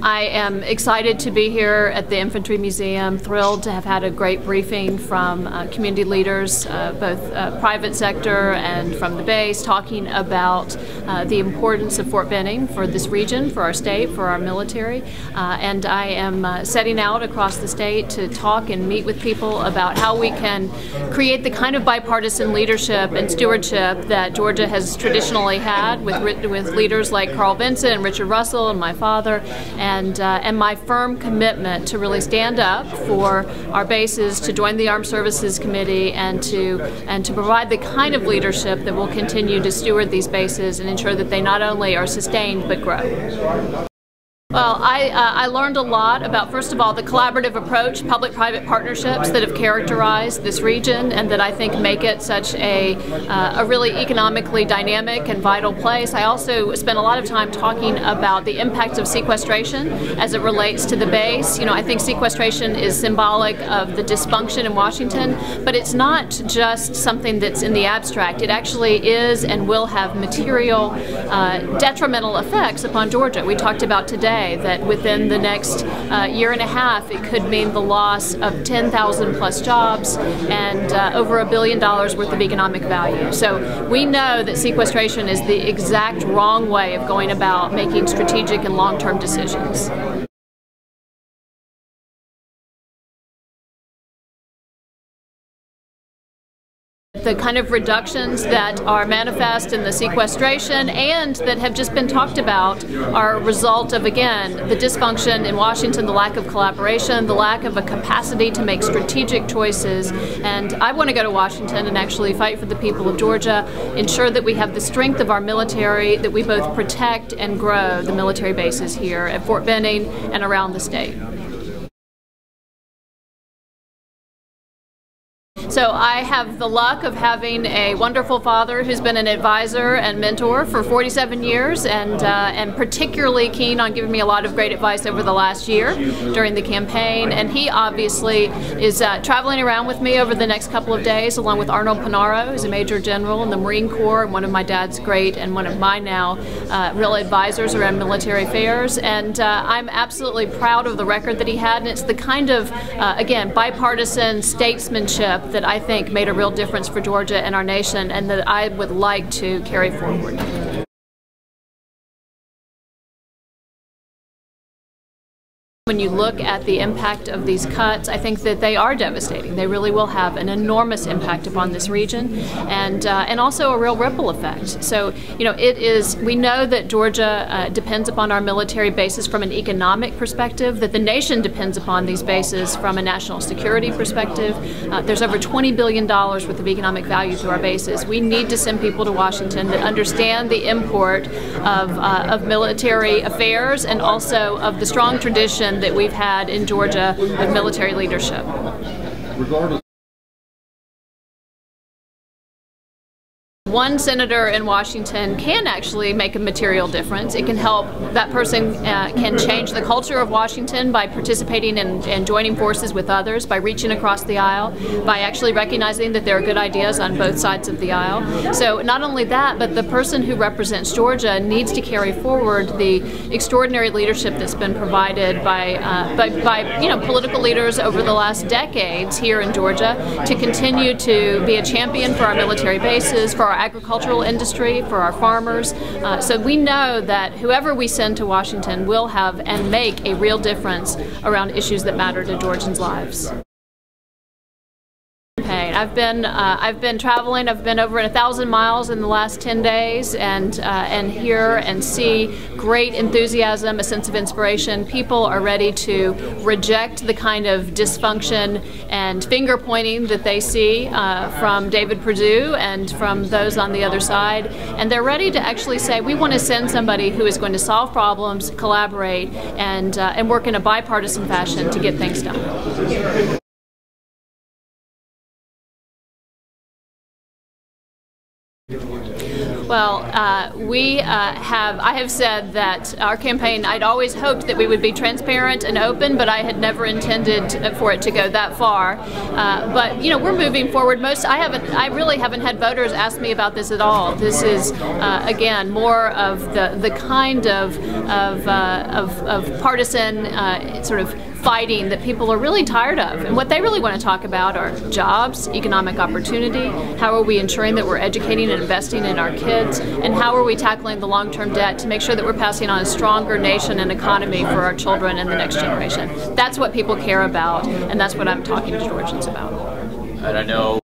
I am excited to be here at the Infantry Museum, thrilled to have had a great briefing from community leaders, both private sector and from the base, talking about the importance of Fort Benning for this region, for our state, for our military. And I am setting out across the state to talk and meet with people about how we can create the kind of bipartisan leadership and stewardship that Georgia has traditionally had with leaders like Carl Vinson and Richard Russell and my father, and my firm commitment to really stand up for our bases, to join the Armed Services Committee, and to provide the kind of leadership that will continue to steward these bases and ensure that they not only are sustained but grow. Well, I learned a lot about, first of all, the collaborative approach, public-private partnerships that have characterized this region and that I think make it such a really economically dynamic and vital place. I also spent a lot of time talking about the impact of sequestration as it relates to the base. You know, I think sequestration is symbolic of the dysfunction in Washington, but it's not just something that's in the abstract. It actually is and will have material detrimental effects upon Georgia. We talked about today that within the next year and a half it could mean the loss of 10,000 plus jobs and over $1 billion worth of economic value. So we know that sequestration is the exact wrong way of going about making strategic and long-term decisions. The kind of reductions that are manifest in the sequestration and that have just been talked about are a result of, again, the dysfunction in Washington, the lack of collaboration, the lack of a capacity to make strategic choices. And I want to go to Washington and actually fight for the people of Georgia, ensure that we have the strength of our military, that we both protect and grow the military bases here at Fort Benning and around the state. So I have the luck of having a wonderful father who's been an advisor and mentor for 47 years and particularly keen on giving me a lot of great advice over the last year during the campaign. And he obviously is traveling around with me over the next couple of days along with Arnold Panaro, who's a Major General in the Marine Corps and one of my dad's great and one of my now real advisors around military affairs. And I'm absolutely proud of the record that he had, and it's the kind of, again, bipartisan statesmanship that I think made a real difference for Georgia and our nation, and that I would like to carry forward. When you look at the impact of these cuts, I think that they are devastating. They really will have an enormous impact upon this region, and also a real ripple effect. So, you know, we know that Georgia depends upon our military bases from an economic perspective, that the nation depends upon these bases from a national security perspective. There's over $20 billion worth of economic value to our bases. We need to send people to Washington that understand the import of military affairs and also of the strong tradition that we've had in Georgia of military leadership. Regardless. One senator in Washington can actually make a material difference. It can help, that person can change the culture of Washington by participating and joining forces with others, by reaching across the aisle, by actually recognizing that there are good ideas on both sides of the aisle. So not only that, but the person who represents Georgia needs to carry forward the extraordinary leadership that's been provided by political leaders over the last decades here in Georgia to continue to be a champion for our military bases, for our agricultural industry, for our farmers. So we know that whoever we send to Washington will have and make a real difference around issues that matter to Georgians' lives. I've been traveling. I've been over 1,000 miles in the last 10 days, and hear and see great enthusiasm, a sense of inspiration. People are ready to reject the kind of dysfunction and finger pointing that they see from David Perdue and from those on the other side, and they're ready to actually say, we want to send somebody who is going to solve problems, collaborate, and work in a bipartisan fashion to get things done. Well, I have said that our campaign, I'd always hoped that we would be transparent and open, but I had never intended for it to go that far. But we're moving forward. I really haven't had voters ask me about this at all. This is again more of the kind of partisan sort of fighting that people are really tired of. And what they really want to talk about are jobs, economic opportunity, how are we ensuring that we're educating and investing in our kids, and how are we tackling the long-term debt to make sure that we're passing on a stronger nation and economy for our children and the next generation. That's what people care about, and that's what I'm talking to Georgians about. And I know